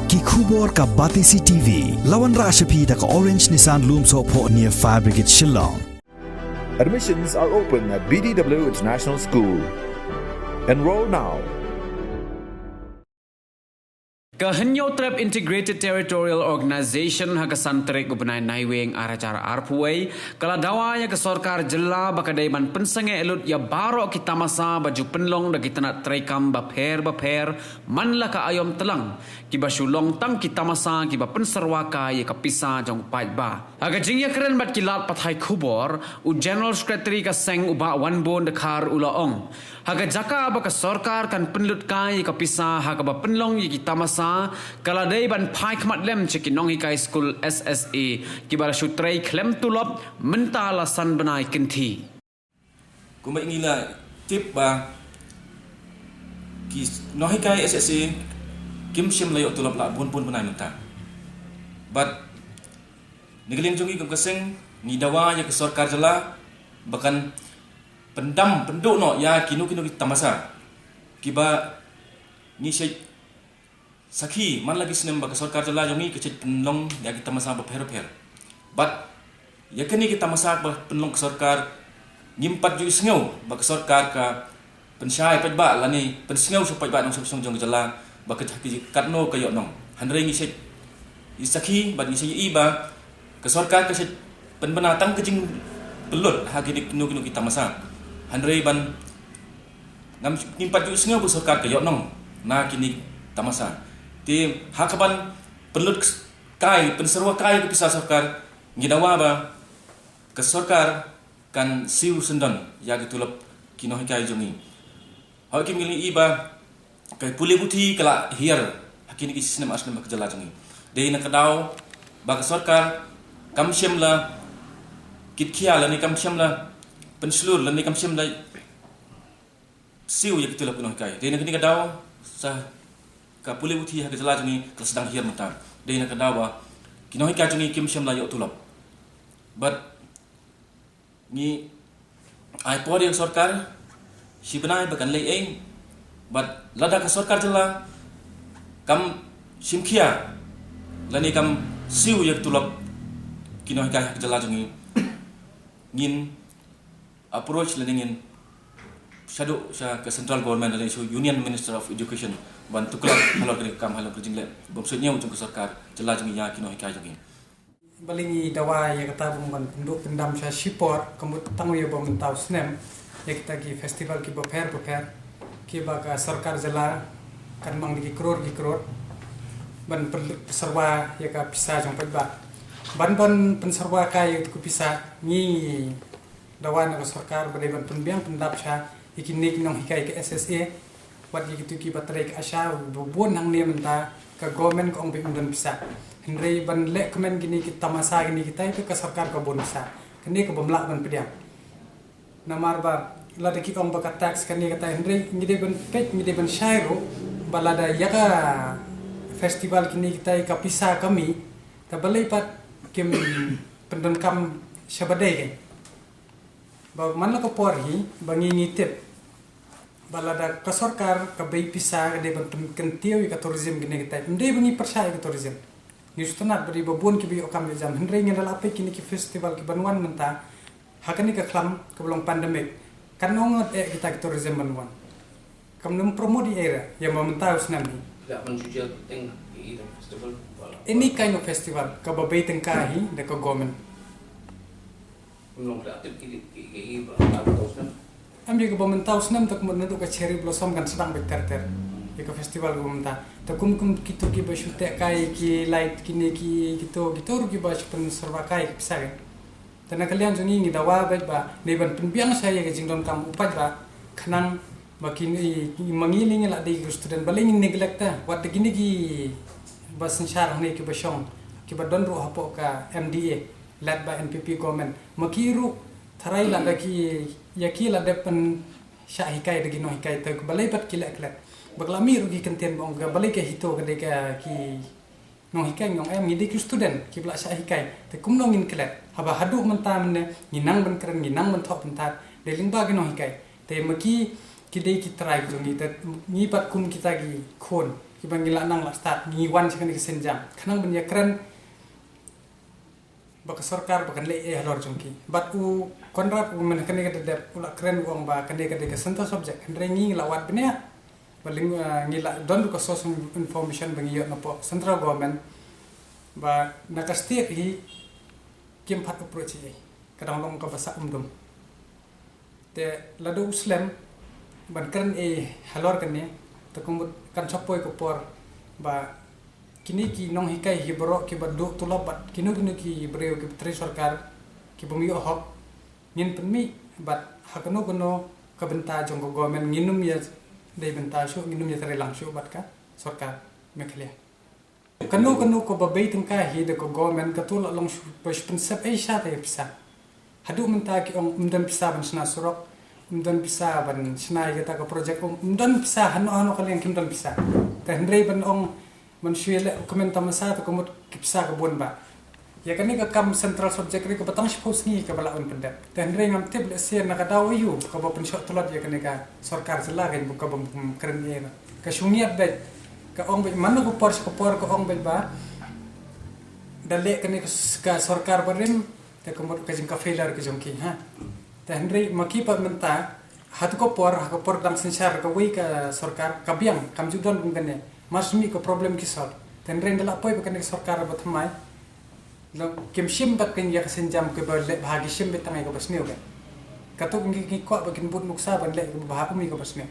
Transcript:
Ki khubor ka Batisi TV. Lawan Rashapi da ka Orange Nissan Lumso po near Fire Brigade Shillong. Admissions are open at BDW International School. Enroll now. Kahanyo Trap Integrated Territorial Organization hagasantrek gubernai naiweng aracara arpuai kaladawa ya ke sorkar jela bakadai ban pensange elut ya baro kita masa baju penlong da kita nak traikam baper manla ka ayom telang kiba sulong tang kita masa kiba penserwaka ya kapisa jong pait ba aga jingya keren bat kilat pathai khubor u General Secretary ka seng uba wanbon dekar ulaong haga jaka ba ka sorkar kan penlut kai kapisa haga ba penlong ya kita masa kaladai ban pai khmat lem chekin nong hikai school SSA kibara shutrai klem tulop mentala san benai kenti kumai ngila tip ba ki nong hikai SSA kim shim layo tulop la pun benai menta but nigeling jongi kum keseng ni dawa ya ke sarkar jela bahkan pendam penduk no ya kinu kita masa kiba ni syai Sakhi man lagi senem baka sarkar jela jongi kecit penlong ya kita masa berper but ya kini kita masa penlong ke sarkar nyimpat ju sengau baka sarkar ka pensyai pajba lani pensengau supaya ba nong song jong jela baka katno kayo nong hanrei ngi sit isakhi bad ngi iba ke sarkar ke sit penbenatang kejing belut hagi di kinu kita masa hanrei ban ngam nyimpat ju sengau bu sarkar kayo nong na kini tamasa ti hakaban pelut kai penserwa kai ke pisah sarkar ngidawa ba ke sarkar kan siu sendan ya gitulap kino kai jongi hak kimili iba kai puli buti kala hiar hakini ki sistem asnem ke jala jongi dei na kadau ba ke sarkar kam shimla kitkhia la ni kam shimla penslur la ni kam shimla siu ya gitulap kino kai dei na kini kadau sa ka puli uthi ha kejala juni kesedang hiar mata dei na kadawa kinoi ka juni kim sham la yo tulop but ni ai pori sarkar sibnai bakan lei eng but lada ka sarkar jela kam simkhia lani kam siu yak tulop kinoi ka kejala juni ngin approach lani ngin shadow sa ke central government dan union minister of education bantu kelak halor kam halor kerjingle maksudnya untuk sarkar jela jeng ya kino hikai jeng balingi dawa ya kata bumban penduk pendam sa sipor kemut tangu ya bom tau snem ya kita ki festival ki boper ki baga sarkar jela kan mang di kror ban serwa ya ka pisa jong peba ban penserwa ka ya ku pisa ni dawa na sarkar badai ban penbiang pendap sa ikinik nong hikai ke SSA wat gitu ki batrai ke asya bubun hang ne menta ke government ko ong dan bisa henry ban le kemen gini kita masa gini kita itu ke sarkar ke bonsa kini ke bomlak ban pediam namar ba la de ki ong ba tax kini kata henry ngide ban syairo balada ya ka festival kini kita ka pisa kami ta balai pat kim pendon kam syabadai ke ba man la ko porhi bangi ngitip balada ka sarkar ka bay pisa de ban kentiau ka tourism gine kita ndai bangi persaya ka tourism ni sutanat bari babon ki bi okam jam hendrai ngedal ape kini ki festival ki banwan menta hakani ka klam ke belum pandemik kan nongot kita ki tourism banwan kam nem promo di era yang mementa usnami la menjujal teng festival ini kind of festival ka babay tengkahi de ka government belum kreatif ki berapa ambil ke pementau senam tak menentu ke cherry blossom kan sedang berter ke festival ke pementau takum gitu ki basute kai ki light kini ki gitu rugi bas pen serba kai bisa kan tanah kalian juni ni dawa ba neban penbiang saya ke jingdon kam upat ba kanang bakini mangiling la de student baling neglect wat gini ki bas syarah ni ki basong ki badon ro hapo ka MDA led by NPP government makiru tarai la ki yaki la depan sya hikai de gino hikai te balai pat kilek baglami rugi kentian bong ga balai ke hito ke ki nong hikai nong em ngidi ki student ki bla sya hikai te kum nongin kelek haba hadu menta menne nginang ban keren nginang ban thop pentat de lingba gino hikai te maki ki de ki trai jongi te ni pat kum kita gi khon kiban gila nang la start ngiwan sih kan kesenjang kanang benya keren baka sarkar baka le halor jongki bat u konrad u men kan ke dep ula keren uang ba kan ke sento subject kan rengi lawat benya baling ngila don ko sos information bangi yo nopo central government ba nakasti hi kim phat approach ai kadang long ka basa umdum te ladu uslam ban kan halor kan ne to kumut kan sapoi ko por ba kini ki nong hikai hi bro ki badu tulabat kinu ki breu ki tri sarkar ki bumi hok ngin penmi bat hakano kono ka benta jong ko government nginum ya dei benta shu nginum ya tare langshu bat ka sarkar mekhle kanu ko babai tengka hi de ko government ka tul long shu prinsip ai sha te pisa hadu menta ki umdan pisa ban sna surok umdan pisa ban sna ya ta ka project umdan pisa hano kalian kimdan pisa kan rei ban ong manusia komentar masa tu komut kipsa kebun ba ya kan ni ka kam central subject ri ka batang suppose ni ka balaun pendat dan ring am tip le sen na ka daw yu ka ba penshot tulad ya kan ni ka sarkar sela kan buka bam keren ni na ka shungiat bet ka ong be manu ko por ka ong be ba dale kan ni ka sarkar barim te komut ka jing ka failure ka jongki ha dan ri maki pa menta hat ko por dang sensar ka wi ka sarkar ka biang kam judon bung kan ni masmi ko problem ki sol ten ren dala poi bukan sarkar ba thamai lo kim shim bat kin ya senjam ke ba le bhagi shim bet tangai ko basne oga kato ngi ko ba kin but muksa ban le ba ha mi ko basne